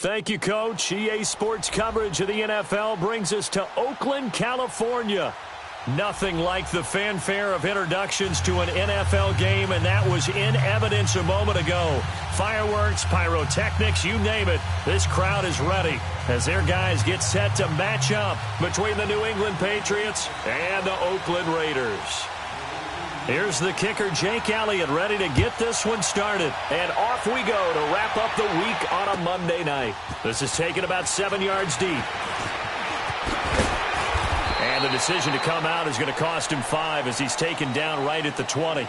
Thank you, Coach. EA Sports coverage of the NFL brings us to Oakland, California. Nothing like the fanfare of introductions to an NFL game, and that was in evidence a moment ago. Fireworks, pyrotechnics, you name it. This crowd is ready as their guys get set to match up between the New England Patriots and the Oakland Raiders. Here's the kicker, Jake Elliott, ready to get this one started. And off we go to wrap up the week on a Monday night. This is taken about 7 yards deep. And the decision to come out is going to cost him 5 as he's taken down right at the 20.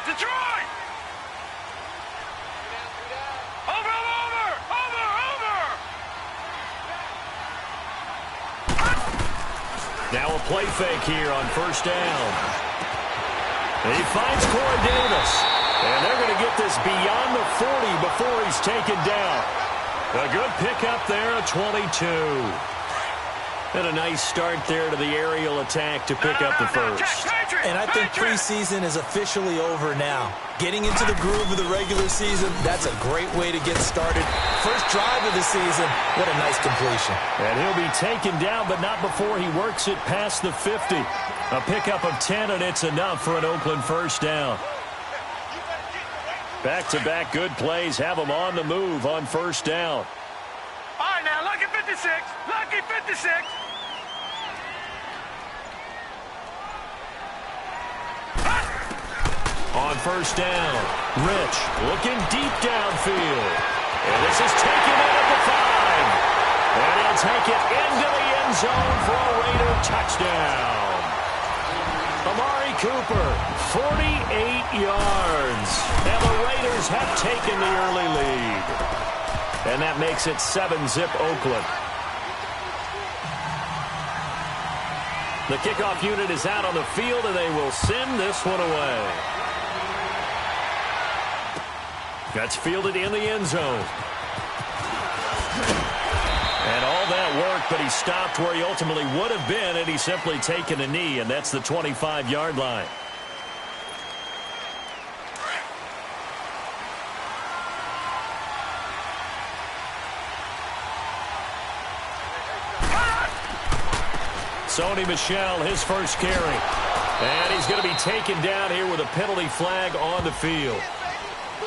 Detroit! Over! Now a play fake here on first down. He finds Corey Davis. And they're going to get this beyond the 40 before he's taken down. A good pickup there, a 22. And a nice start there to the aerial attack to pick up the first. And I think preseason is officially over now. Getting into the groove of the regular season, that's a great way to get started. First drive of the season, what a nice completion. And he'll be taken down, but not before he works it past the 50. A pickup of 10, and it's enough for an Oakland first down. Back-to-back good plays have them on the move on first down. All right, now, lucky 56. Lucky 56. On first down, Rich looking deep downfield. And this is taken in at the 5. And he'll take it into the end zone for a Raider touchdown. Amari Cooper, 48 yards. And the Raiders have taken the early lead. And that makes it 7-zip Oakland. The kickoff unit is out on the field, and they will send this one away. That's fielded in the end zone. And all that work, but he stopped where he ultimately would have been, and he's simply taken a knee, and that's the 25-yard line. Sony Michel, his first carry. And he's going to be taken down here with a penalty flag on the field.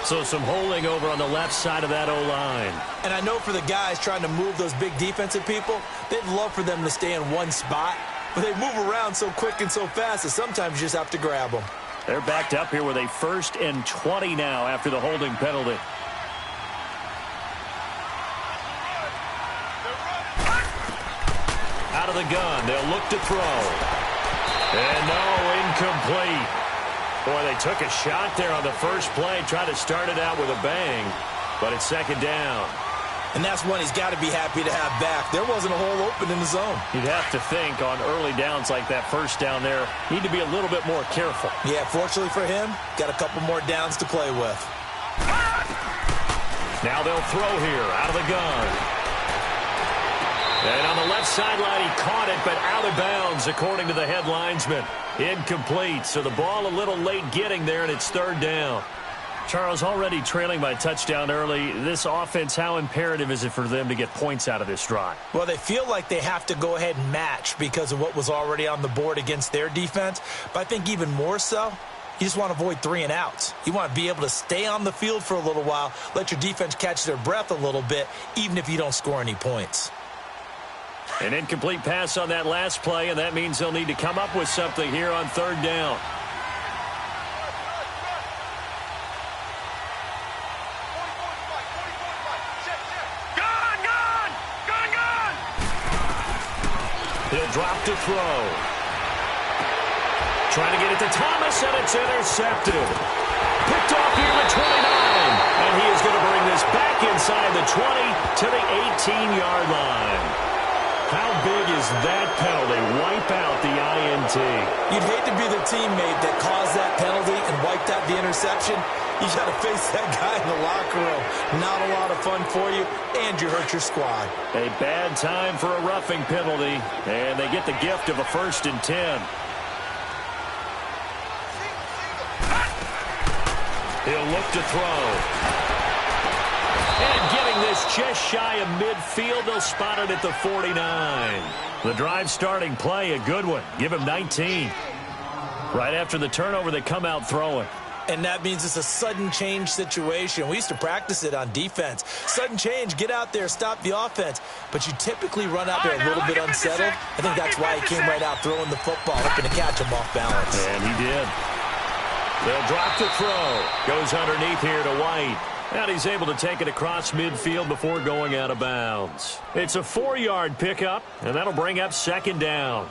So some holding over on the left side of that O-line. And I know for the guys trying to move those big defensive people, they'd love for them to stay in one spot. But they move around so quick and so fast that sometimes you just have to grab them. They're backed up here with a 1st and 20 now after the holding penalty. Out of the gun, they'll look to throw. And no, incomplete. Boy, they took a shot there on the first play, tried to start it out with a bang, but it's second down. And that's one he's got to be happy to have back. There wasn't a hole open in the zone. You'd have to think on early downs like that first down there, need to be a little bit more careful. Yeah, fortunately for him, got a couple more downs to play with. Now they'll throw here out of the gun. And on the left sideline, he caught it, but out of bounds, according to the head linesman. Incomplete, so the ball a little late getting there, and it's third down. Charles, already trailing by touchdown early. This offense, how imperative is it for them to get points out of this drive? Well, they feel like they have to go ahead and match because of what was already on the board against their defense. But I think even more so, you just want to avoid 3 and outs. You want to be able to stay on the field for a little while, let your defense catch their breath a little bit, even if you don't score any points. An incomplete pass on that last play, and that means they'll need to come up with something here on third down. Gun! He'll drop to throw. Trying to get it to Thomas, and it's intercepted. Picked off here at 29, and he is going to bring this back back inside the 20 to the 18-yard line. How big is that penalty? Wipe out the INT. You'd hate to be the teammate that caused that penalty and wiped out the interception. You got to face that guy in the locker room. Not a lot of fun for you, and you hurt your squad. A bad time for a roughing penalty, and they get the gift of a 1st and 10. He'll look to throw. And getting this just shy of midfield, they'll spot it at the 49. The drive starting play, a good one. Give him 19. Right after the turnover, they come out throwing. And that means it's a sudden change situation. We used to practice it on defense. Sudden change, get out there, stop the offense. But you typically run out there a little bit unsettled. I think that's why he came right out throwing the football, hoping to catch him off balance. And he did. They'll drop to throw. Goes underneath here to White. And he's able to take it across midfield before going out of bounds. It's a 4-yard pickup, and that'll bring up 2nd down.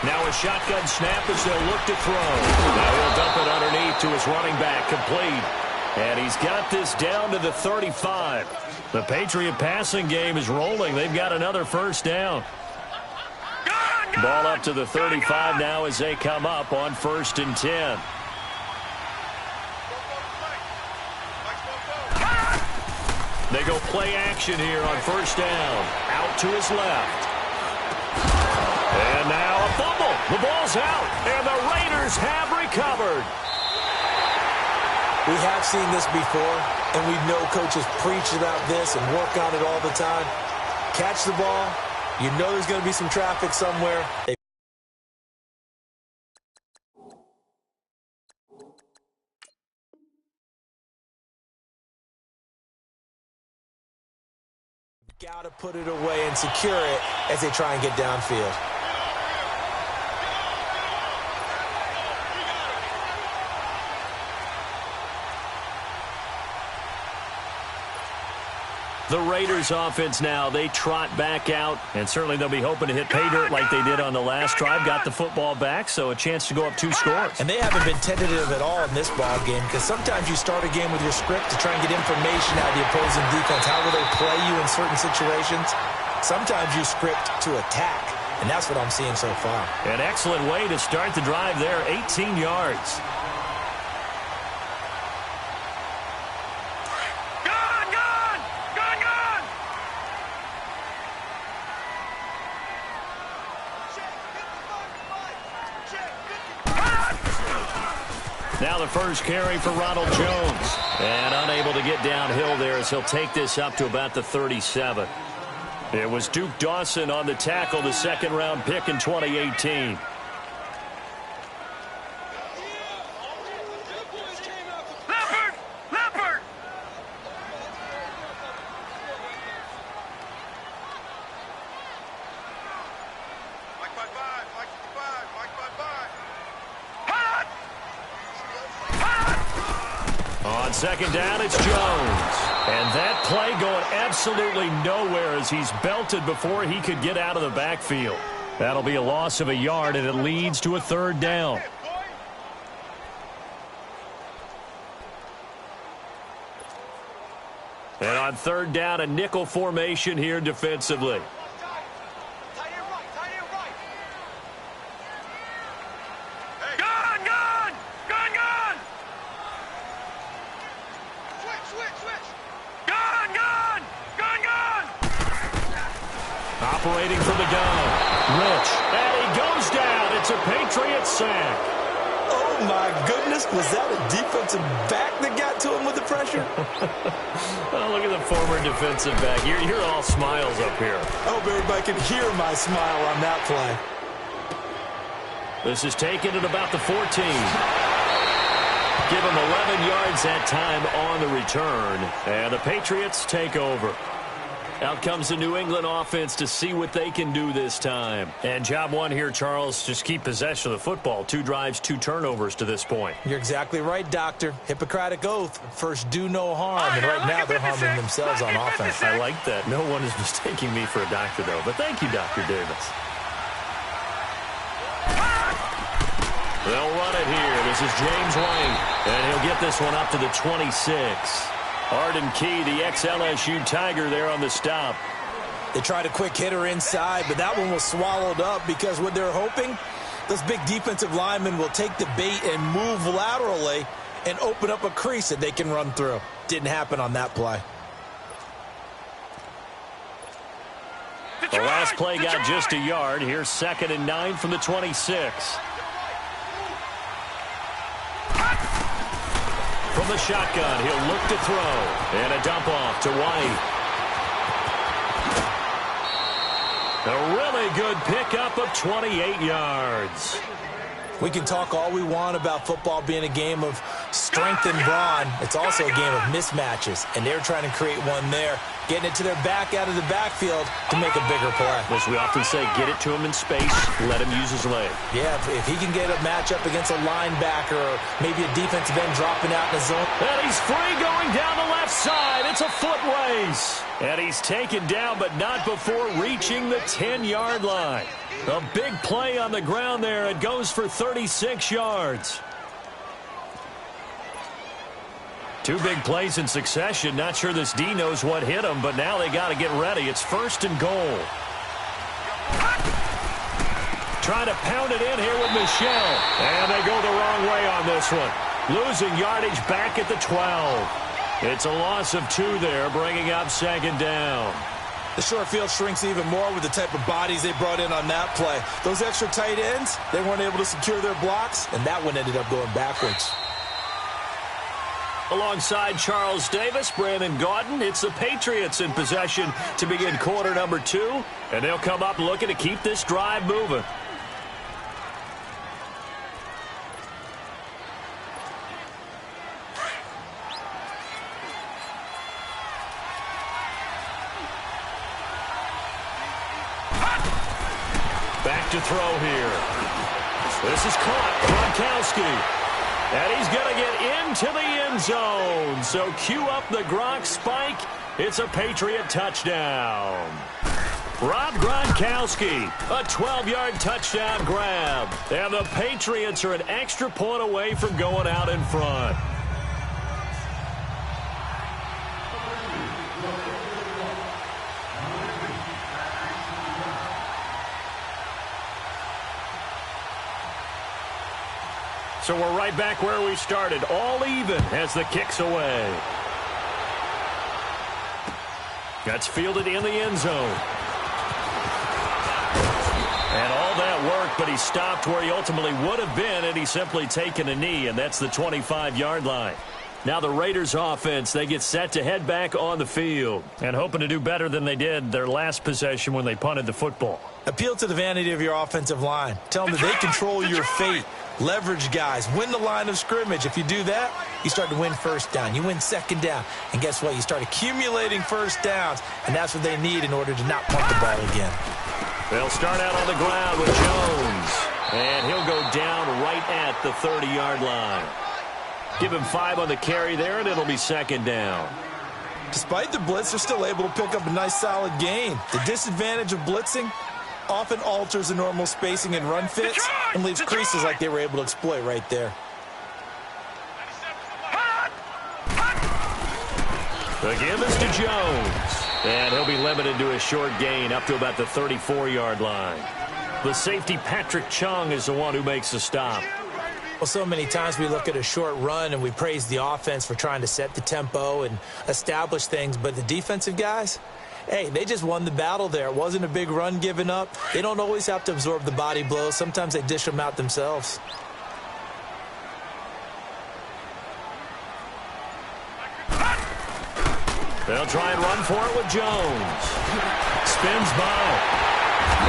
Now a shotgun snap as they'll look to throw. Now he'll dump it underneath to his running back, complete. And he's got this down to the 35. The Patriot passing game is rolling. They've got another 1st down. Ball up to the 35 now as they come up on 1st and 10. They go play action here on 1st down. Out to his left. And now a fumble. The ball's out, and the Raiders have recovered. We have seen this before, and we know coaches preach about this and work on it all the time. Catch the ball. You know there's going to be some traffic somewhere. Got to put it away and secure it as they try and get downfield. The Raiders offense now, they trot back out, and certainly they'll be hoping to hit pay dirt like they did on the last drive. Got the football back, so a chance to go up 2 scores. And they haven't been tentative at all in this ball game, because sometimes you start a game with your script to try and get information out of the opposing defense. How will they play you in certain situations? Sometimes you script to attack, and that's what I'm seeing so far. An excellent way to start the drive there, 18 yards. Now the first carry for Ronald Jones. And unable to get downhill there as he'll take this up to about the 37. It was Duke Dawson on the tackle, the 2nd-round pick in 2018. On 2nd down, it's Jones. And that play going absolutely nowhere as he's belted before he could get out of the backfield. That'll be a loss of a yard, and it leads to a 3rd down. And on 3rd down, a nickel formation here defensively. Operating from the gun. Rich. And he goes down. It's a Patriot sack. Oh, my goodness. Was that a defensive back that got to him with the pressure? Oh, look at the former defensive back. You're all smiles up here. I hope everybody can hear my smile on that play. This is taken at about the 14. Give him 11 yards that time on the return. And the Patriots take over. Out comes the New England offense to see what they can do this time. And job one here, Charles, just keep possession of the football. 2 drives, 2 turnovers to this point. You're exactly right, Doctor. Hippocratic oath. First, do no harm. And right now, they're harming themselves on offense. I like that. No one is mistaking me for a doctor, though. But thank you, Dr. Davis. They'll run it here. This is James White. And he'll get this one up to the 26. Arden Key, the ex-LSU Tiger, there on the stop. They tried a quick hitter inside, but that one was swallowed up because what they're hoping, those big defensive linemen will take the bait and move laterally and open up a crease that they can run through. Didn't happen on that play. The last play got just a yard. Here's 2nd and 9 from the 26. From the shotgun, he'll look to throw. And a dump off to White. A really good pickup of 28 yards. We can talk all we want about football being a game of strength and brawn. It's also a game of mismatches, and they're trying to create one there, getting it to their back out of the backfield to make a bigger play. As we often say, get it to him in space, let him use his leg. Yeah, if he can get a matchup against a linebacker or maybe a defensive end dropping out in the zone. And he's free going down the left side. It's a foot race. And he's taken down, but not before reaching the 10-yard line. A big play on the ground there. It goes for 36 yards. 2 big plays in succession. Not sure this D knows what hit him, but now they got to get ready. It's 1st and goal. Trying to pound it in here with Michel. And they go the wrong way on this one. Losing yardage back at the 12. It's a loss of 2 there, bringing up 2nd down. The short field shrinks even more with the type of bodies they brought in on that play. Those extra tight ends, they weren't able to secure their blocks, and that one ended up going backwards. Alongside Charles Davis, Brandon Gaudin, it's the Patriots in possession to begin quarter number 2, and they'll come up looking to keep this drive moving. Back to throw here. This is caught. Gronkowski. And he's going to get into the end zone. So cue up the Gronk spike. It's a Patriot touchdown. Rob Gronkowski, a 12-yard touchdown grab. And the Patriots are an extra point away from going out in front. So we're right back where we started, all even as the kick's away. That's fielded in the end zone. And all that work, but he stopped where he ultimately would have been, and he's simply taken a knee, and that's the 25-yard line. Now the Raiders offense, they get set to head back on the field and hoping to do better than they did their last possession when they punted the football. Appeal to the vanity of your offensive line. Tell them that they control your fate. Leverage guys. Win the line of scrimmage. If you do that, you start to win 1st down. You win 2nd down. And guess what? You start accumulating 1st downs, and that's what they need in order to not punt the ball again. They'll start out on the ground with Jones. And he'll go down right at the 30-yard line. Give him 5 on the carry there, and it'll be 2nd down. Despite the blitz, they're still able to pick up a nice, solid gain. The disadvantage of blitzing often alters the normal spacing and run fits and leaves creases like they were able to exploit right there. The give is to Jones. And he'll be limited to a short gain up to about the 34-yard line. The safety, Patrick Chung, is the one who makes the stop. Well, so many times we look at a short run and we praise the offense for trying to set the tempo and establish things, but the defensive guys, hey, they just won the battle there. It wasn't a big run given up. They don't always have to absorb the body blows. Sometimes they dish them out themselves. They'll try and run for it with Jones. Spins by.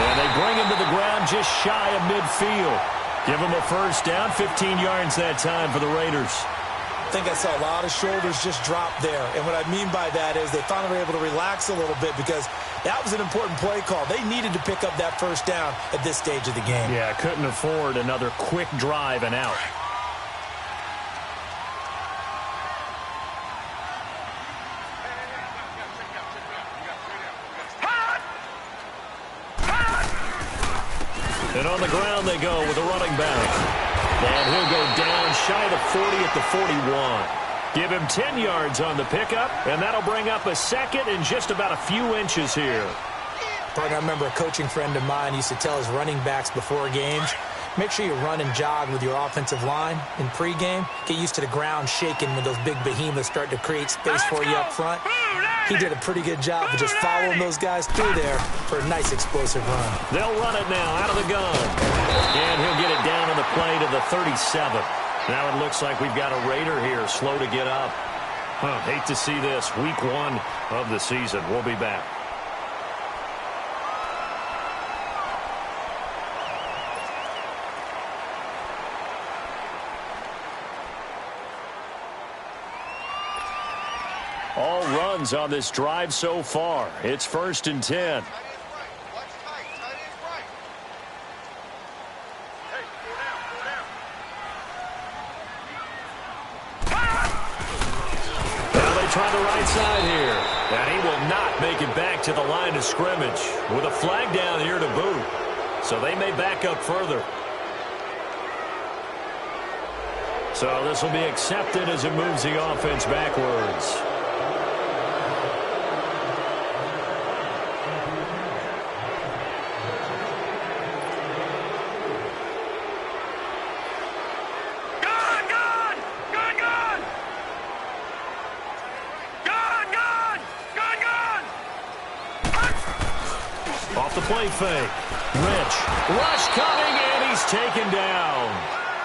And they bring him to the ground just shy of midfield. Give him a 1st down, 15 yards that time for the Raiders. think I saw a lot of shoulders just drop there. And what I mean by that is they finally were able to relax a little bit because that was an important play call. They needed to pick up that first down at this stage of the game. Yeah, couldn't afford another quick drive and out. And on the ground they go with a running back. And he'll go down shy of 40 at the 41. Give him 10 yards on the pickup, and that'll bring up a second and just about a few inches here. Partner, I remember a coaching friend of mine used to tell his running backs before games, make sure you run and jog with your offensive line in pregame. Get used to the ground shaking when those big behemoths start to create space for you up front. He did a pretty good job of just following those guys through there for a nice explosive run. They'll run it now out of the gun. And he'll get it down on the play to the 37. Now it looks like we've got a Raider here slow to get up. Hate to see this. Week 1 of the season. We'll be back. All runs on this drive so far. It's 1st and 10. Now they try the right side here. And he will not make it back to the line of scrimmage with a flag down here to boot. So they may back up further. So this will be accepted as it moves the offense backwards. Off the play fake. Rich. Rush coming, and he's taken down.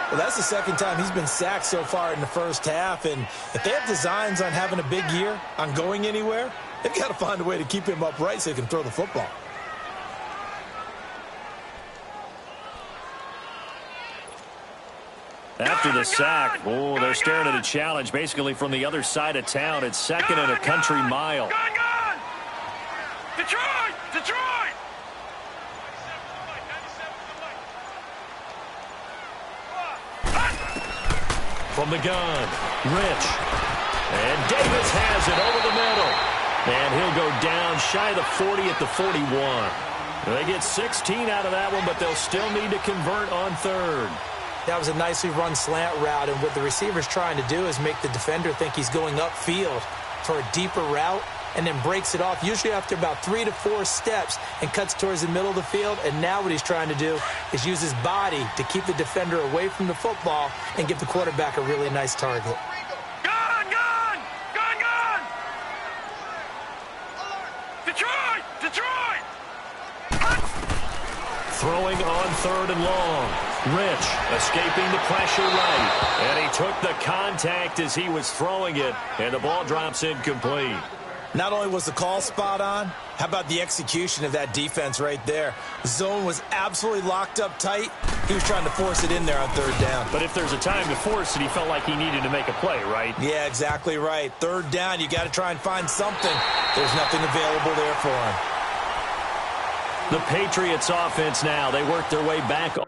Well, that's the second time he's been sacked so far in the first half. And if they have designs on having a big year, on going anywhere, they've got to find a way to keep him upright so he can throw the football. After the sack, they're staring at a challenge basically from the other side of town. It's 2nd and a country mile. Detroit! Detroit! From the gun, Rich. And Davis has it over the middle. And he'll go down shy of the 40 at the 41. They get 16 out of that one, but they'll still need to convert on 3rd. That was a nicely run slant route, and what the receiver's trying to do is make the defender think he's going upfield for a deeper route, and then breaks it off, usually after about 3 to 4 steps, and cuts towards the middle of the field. And now what he's trying to do is use his body to keep the defender away from the football and give the quarterback a really nice target. Gun! Gun! Gun! Gun! Detroit! Detroit! Throwing on 3rd and long. Rich escaping the pressure right. And he took the contact as he was throwing it, and the ball drops incomplete. Not only was the call spot on, how about the execution of that defense right there? The zone was absolutely locked up tight. He was trying to force it in there on 3rd down. But if there's a time to force it, he felt like he needed to make a play, right? Yeah, exactly right. 3rd down, you got to try and find something. There's nothing available there for him. The Patriots offense now, they work their way back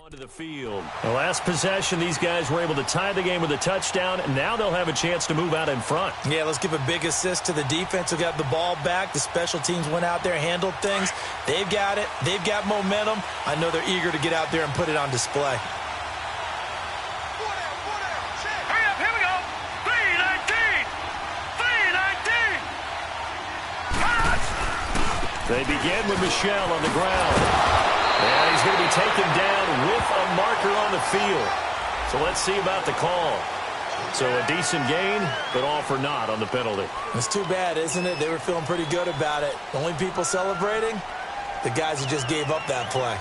onto the field. The last possession, these guys were able to tie the game with a touchdown, and now they'll have a chance to move out in front. Yeah, let's give a big assist to the defense who got the ball back. The special teams went out there, handled things. They've got it. They've got momentum. I know they're eager to get out there and put it on display. Hurry up, here we go. 3-19. 3-19. Pass. They begin with Michel on the ground. And he's going to be taken down with a marker on the field. So let's see about the call. So a decent gain, but all for naught on the penalty. It's too bad, isn't it? They were feeling pretty good about it. The only people celebrating, the guys who just gave up that play.